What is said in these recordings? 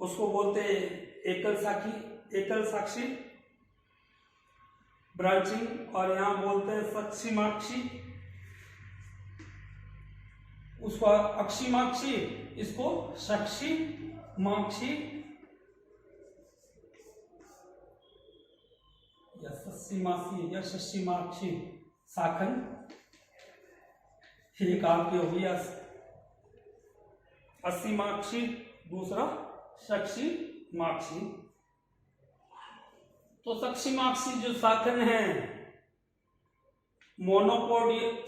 उसको बोलते हैं एकल साक्षी ब्रांचिंग, और यहां बोलते हैं सक्षिमाक्षी, उसको अक्षिमाक्षी, इसको सक्षिमाक्षी या सक्षिमाक्षी या सक्षिमाक्षी शाखन। एक आपकी हो गई असीमाक्षी, दूसरा सक्षिमाक्षी। तो सक्षिमाक्षी जो शाखन है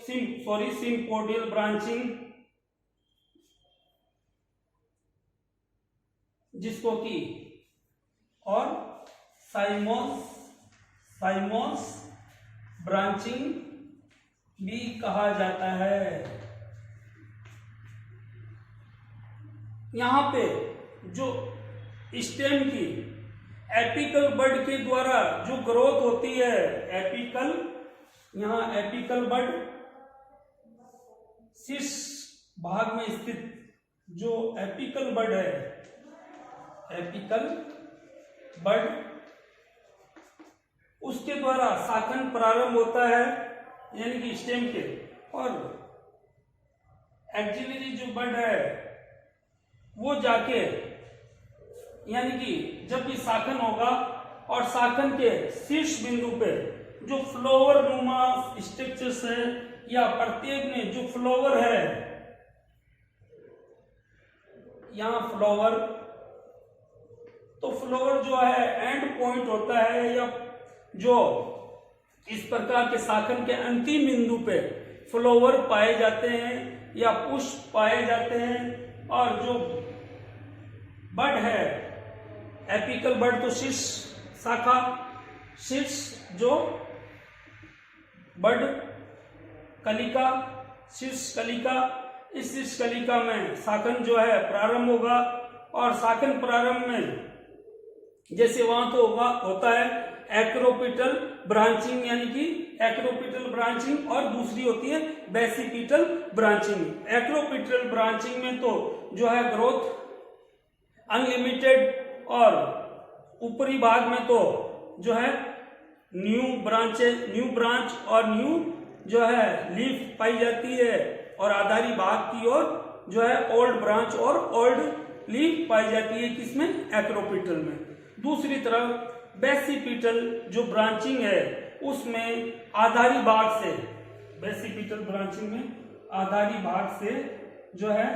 सिम्पोडियल ब्रांचिंग, जिसको कि और साइमोस ब्रांचिंग भी कहा जाता है। यहां पे जो स्टेम की एपिकल बड के द्वारा जो ग्रोथ होती है, एपिकल बड शीर्ष भाग में स्थित जो एपिकल बड है, एपिकल बड, उसके द्वारा शाखन प्रारंभ होता है, यानी कि स्टेम के, और एक्सिलरी जो बड है वो जाके, यानी कि जब भी शाखन होगा और शाखन के शीर्ष बिंदु पे जो फ्लावर नुमा स्ट्रक्चर्स है या प्रत्येक में जो फ्लावर है, यहां फ्लावर, तो फ्लावर जो है एंड पॉइंट होता है, या जो इस प्रकार के शाखन के अंतिम बिंदु पे फ्लावर पाए जाते हैं या पुष्प पाए जाते हैं। और जो बड है एपिकल बड, तो शीर्ष शाखा, शीर्ष जो बड कलिका, शीर्ष कलिका, इस शीर्ष कलिका में शाखन जो है प्रारंभ होगा, और शाखन प्रारंभ में जैसे वहां तो होता है एक्रोपिटल ब्रांचिंग, यानी कि एक्रोपिटल ब्रांचिंग, और दूसरी होती है बेसिपिटल ब्रांचिंग। एक्रोपिटल ब्रांचिंग में तो जो है ग्रोथ अनलिमिटेड, और ऊपरी भाग में तो जो है न्यू ब्रांच और न्यू जो है लीफ पाई जाती है, और आधारी भाग की ओर जो है ओल्ड ब्रांच और ओल्ड लीफ पाई जाती है, किसमें, एक्रोपिटल में। दूसरी तरफ बेसिपिटल जो ब्रांचिंग है उसमें आधारी भाग से, बेसिपिटल ब्रांचिंग में आधारी भाग से जो है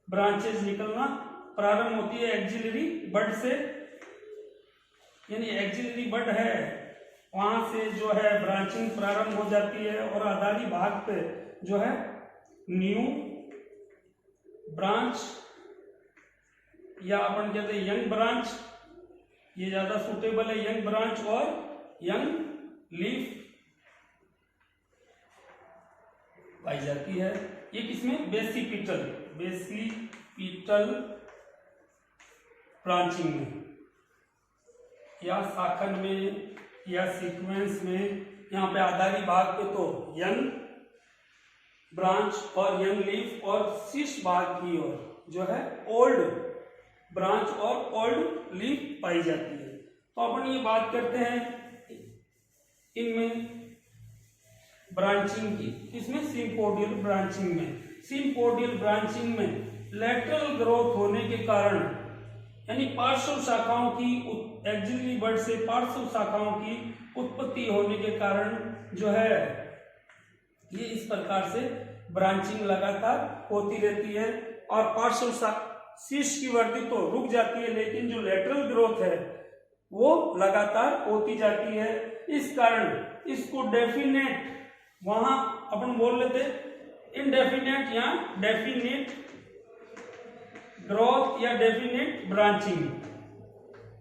ब्रांचेस निकलना प्रारंभ होती है एक्सिलरी बड से, यानी एक्सिलरी बड है वहां से जो है ब्रांचिंग प्रारंभ हो जाती है, और आधारी भाग पे जो है न्यू ब्रांच, या अपन कहते हैं यंग ब्रांच, ये ज्यादा सुटेबल है, यंग ब्रांच और यंग लीफ पाई जाती है। ये किसमें, बेसिपिटल ब्रांचिंग में, या शाखन में, या सीक्वेंस में। यहाँ पे आधारी भाग पे तो यंग ब्रांच और यंग लीफ, और शीर्ष भाग की ओर जो है ओल्ड ब्रांच और ओल्ड लीफ पाई जाती है। तो अपन ये बात करते हैं इनमें ब्रांचिंग की, इसमें सिम्पोडियल ब्रांचिंग में। सिम्पोडियल ब्रांचिंग में लेटरल ग्रोथ होने के कारण, यानी पार्श्व शाखाओं की, एक्सिलरी बड से पार्श्व शाखाओं की उत्पत्ति होने के कारण जो है ये इस प्रकार से ब्रांचिंग लगातार होती रहती है, और पार्श्व शीर्ष की वृद्धि तो रुक जाती है, लेकिन जो लेटरल ग्रोथ है वो लगातार होती जाती है। इस कारण इसको डेफिनेट, वहां अपन बोल लेते इनडेफिनेट या डेफिनेट ग्रोथ या डेफिनेट ब्रांचिंग,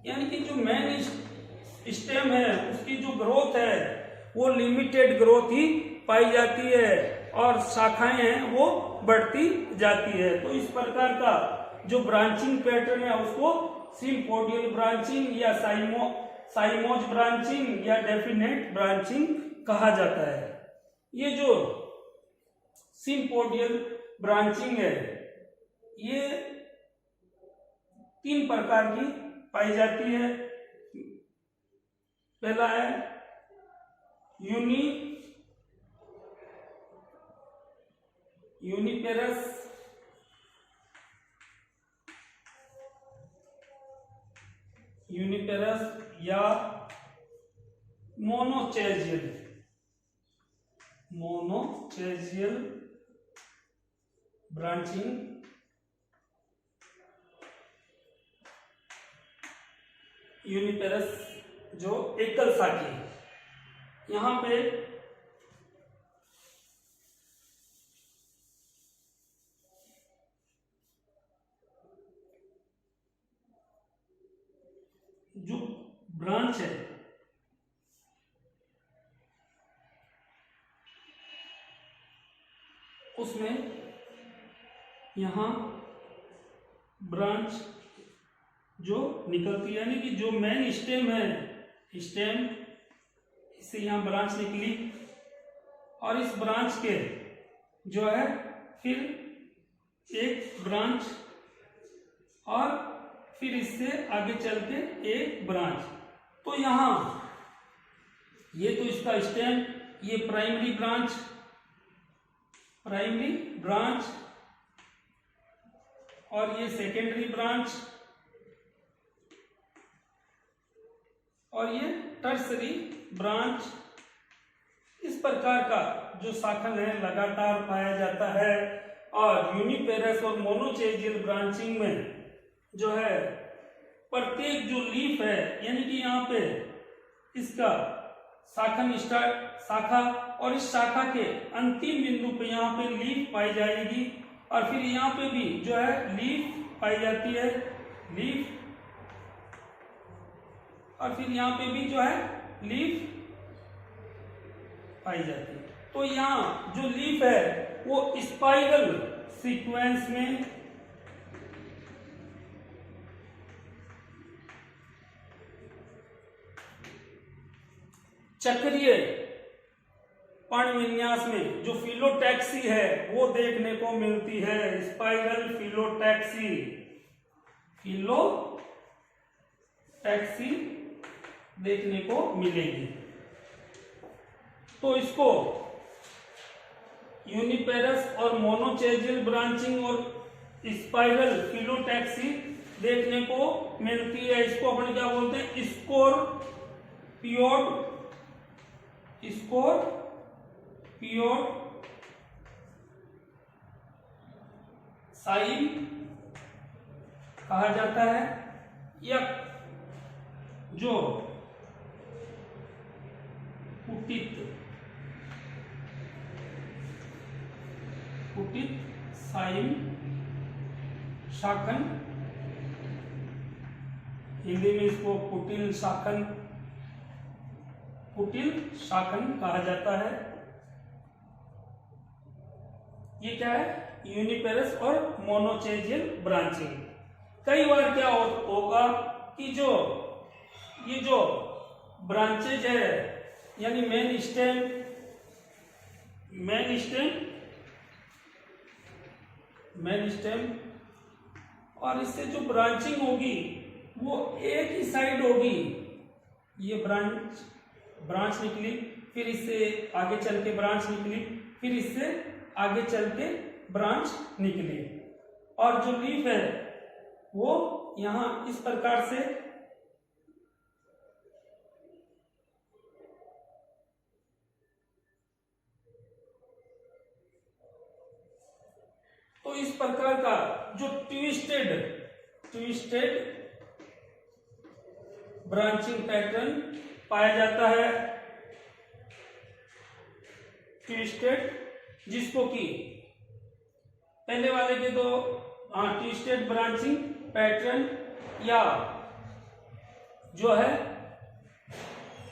यानी कि जो मेन स्टेम है उसकी जो ग्रोथ है वो लिमिटेड ग्रोथ ही पाई जाती है, और शाखाएं हैं वो बढ़ती जाती है। तो इस प्रकार का जो ब्रांचिंग पैटर्न है उसको सिम्पोडियल ब्रांचिंग या साइमोज ब्रांचिंग या डेफिनेट ब्रांचिंग कहा जाता है। ये जो सिम्पोडियल ब्रांचिंग है ये तीन प्रकार की पाई जाती है। पहला है यूनिपेरस, या मोनोचेजियल ब्रांचिंग, यूनिपेरस जो एकल शाखी। यहां पे जो ब्रांच है उसमें यहां ब्रांच जो निकलती है, यानी कि जो मेन स्टेम है, स्टेम इससे यहां ब्रांच निकली और इस ब्रांच के जो है फिर एक ब्रांच और फिर इससे आगे चल के एक ब्रांच। तो यहां ये तो इसका स्टेम, ये प्राइमरी ब्रांच और ये सेकेंडरी ब्रांच और ये टर्सरी ब्रांच। इस प्रकार का जो शाखन है लगातार पाया जाता है। और यूनिपेरस और मोनोचेजियल ब्रांचिंग में जो है प्रत्येक जो लीफ है, यानी कि यहाँ पे इसका शाखा और इस शाखा के अंतिम बिंदु पे यहाँ पे लीफ पाई जाएगी और फिर यहाँ पे भी जो है लीफ पाई जाती है, लीफ, और फिर यहाँ पे भी जो है लीफ पाई जाती है। तो यहाँ जो लीफ है वो स्पाइरल सीक्वेंस में चक्रीय पर्ण विन्यास में जो फिलोटैक्सी है वो देखने को मिलती है। स्पाइरल फिलोटैक्सी देखने को मिलेगी। तो इसको यूनिपेरस और मोनोचेजियल ब्रांचिंग और स्पाइरल फिलोटैक्सी देखने को मिलती है। इसको अपन क्या बोलते हैं? स्कोरपियोड साइन कहा जाता है, या जो कुटित साइन शाखन, हिंदी में इसको कुटिल शाखन कहा जाता है। ये क्या है? यूनिपेरस और मोनोचेजियल ब्रांचिंग। कई बार क्या होगा कि ये जो ब्रांचेज है, यानी मेन स्टेम और इससे जो ब्रांचिंग होगी वो एक ही साइड होगी। ये ब्रांच निकली, फिर इससे आगे चल के ब्रांच निकली, फिर इससे आगे चल के ब्रांच निकली, और जो लीफ है वो यहां इस प्रकार से तो इस प्रकार का जो ट्विस्टेड ब्रांचिंग पैटर्न पाया जाता है। ट्विस्टेड, जिसको कि पहले वाले के तो ट्विस्टेड ब्रांचिंग पैटर्न, या जो है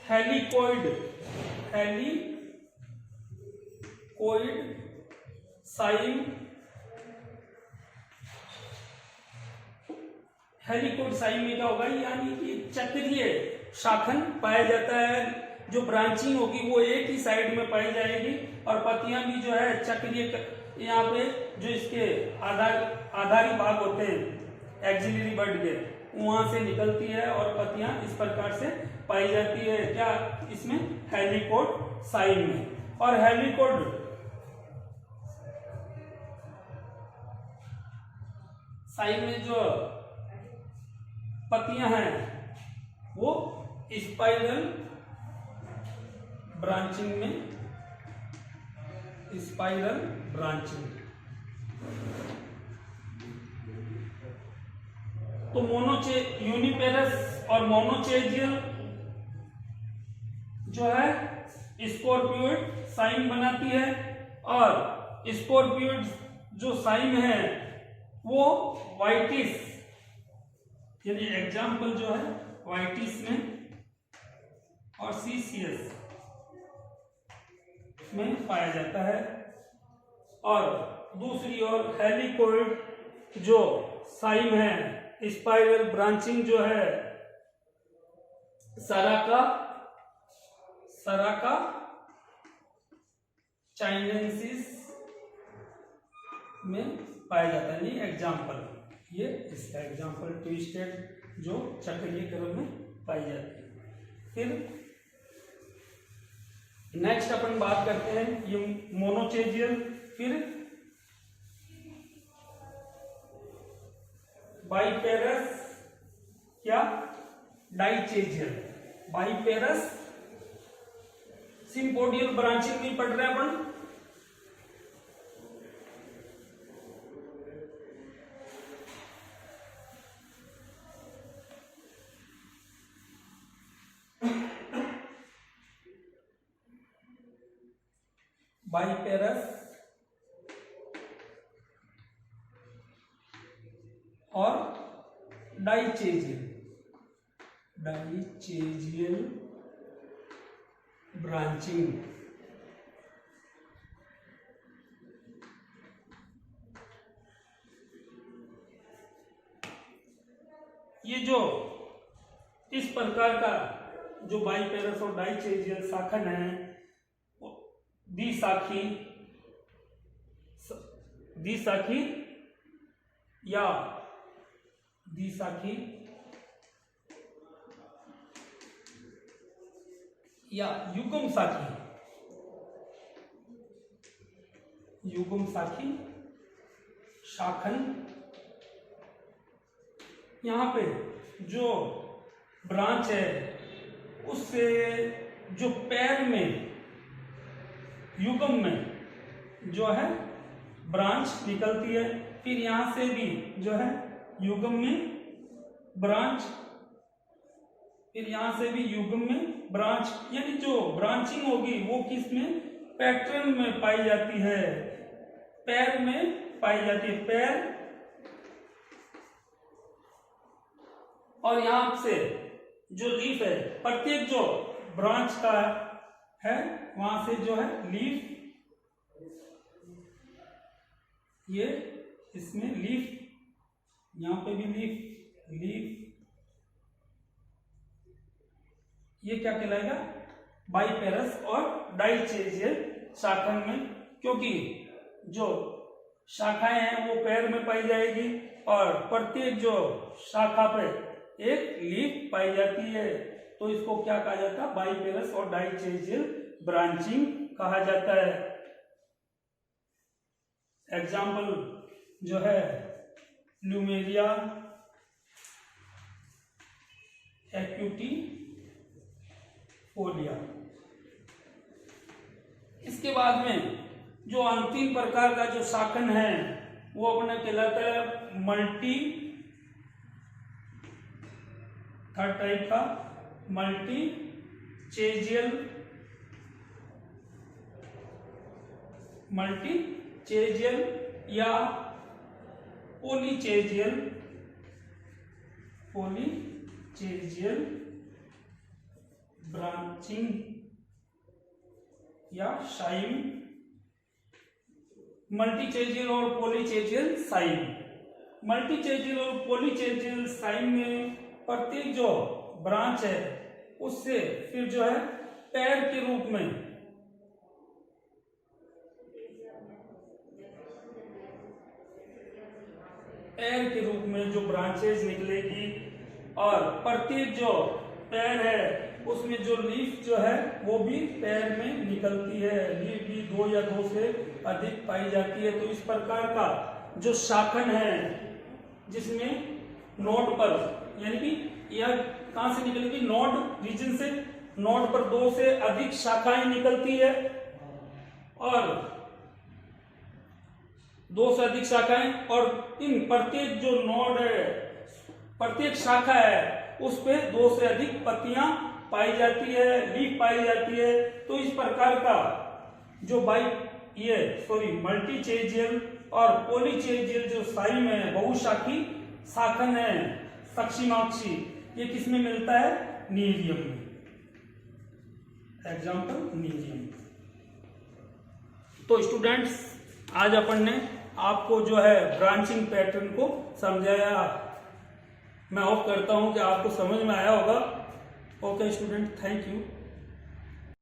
हेलिकोइड साइन में क्या होगा? यानी कि चक्रीय शाखन पाया जाता है। जो ब्रांचिंग होगी वो एक ही साइड में पाई जाएगी और पत्तियां भी जो है चक्रीय, यहाँ पे जो इसके आधारी भाग होते हैं एक्सिलरी वर्ड के वहां से निकलती है और पत्तियां इस प्रकार से पाई जाती है। क्या इसमें? हेलिकोड साइन में। और हेलिकोड साइन में जो पत्तियां हैं वो स्पाइरल ब्रांचिंग में, स्पाइरल ब्रांचिंग। तो यूनिपेरस और मोनोचेजियल जो है स्पोरप्योइड साइन बनाती है, और स्पोरप्योइड जो साइन है वो वाइटिस, यानी एग्जाम्पल जो है वाइटिस में और सीसीएस में पाया जाता है। और दूसरी ओर हेलिकोइड जो साइन है, स्पाइरल ब्रांचिंग जो है सराका चाइनेंसिस में पाया जाता है। नहीं एग्जाम्पल, ये इसका एग्जाम्पल ट्विस्टेड जो चक्रीय क्रम में पाई जाती है। फिर नेक्स्ट अपन बात करते हैं ये मोनोचेजियल, फिर बाइपेरस या डाइचेजियल। बाइपेरस सिम्पोडियल ब्रांचिंग नहीं पढ़ रहे अपन, बाइपेरस और डाइचेजियल ब्रांचिंग। ये जो इस प्रकार का जो बाइपेरस और डाइचेजियल शाखन है, द्विशाखी या युग्म शाखी शाखन। यहाँ पे जो ब्रांच है उससे जो पैर में युग्म में जो है ब्रांच निकलती है, फिर यहां से भी जो है युग्म में ब्रांच, फिर यहां से भी युग्म में ब्रांच, यानी जो ब्रांचिंग होगी वो किस में? पैटर्न में पाई जाती है, पैर में पाई जाती है, पैर। और यहां से जो लीफ है, प्रत्येक जो ब्रांच का है वहां से जो है लीफ, ये इसमें लीफ, यहां पे भी लीफ, ये क्या कहलाएगा? बाइपेरस और डाइचेजियल शाखन में, क्योंकि जो शाखाएं हैं वो पैर में पाई जाएगी और प्रत्येक जो शाखा पे एक लीफ पाई जाती है, तो इसको क्या कहा जाता है? बाइपेरस और डाइचेजियल ब्रांचिंग कहा जाता है। एग्जाम्पल जो है प्लूमेरिया एक्यूटिफोलिया। इसके बाद में जो अंतिम प्रकार का जो शाखन है वो अपने कहलाता है मल्टी, थर्ड टाइप का मल्टीचेजियल या पॉलीचेजियल ब्रांचिंग या शाइन। मल्टीचेजियल और पॉलीचेजियल साइन। मल्टीचेजियल और पॉलीचेजियल साइन में प्रत्येक जो ब्रांच है उससे फिर जो है पैर के रूप में पेयर के रूप में जो ब्रांचेज निकलेगी, और प्रत्येक जो पेयर है उसमें जो लीफ जो है वो भी पेयर में निकलती है, लीफ भी 2 या 2 से अधिक पाई जाती है। तो इस प्रकार का जो शाखन है जिसमें नोड पर, यानी कि यह कहां से निकलेगी, नोड रीजन से, नोड पर 2 से अधिक शाखाएं निकलती है, और 2 से अधिक शाखाएं, और इन प्रत्येक जो नोड है, प्रत्येक शाखा है उस पे 2 से अधिक पत्तियां पाई जाती है, लीफ पाई जाती है। तो इस प्रकार का जो मल्टीचेजियल और पॉलीचेजियल जो साइम है, बहुशाखी शाखन है, सक्षिमाक्षी, ये किसमें मिलता है, नीरियम में। Example Nerium. तो स्टूडेंट्स, आज अपन ने आपको जो है ब्रांचिंग पैटर्न को समझाया। मैं होप करता हूं कि आपको समझ में आया होगा। Okay student, thank you.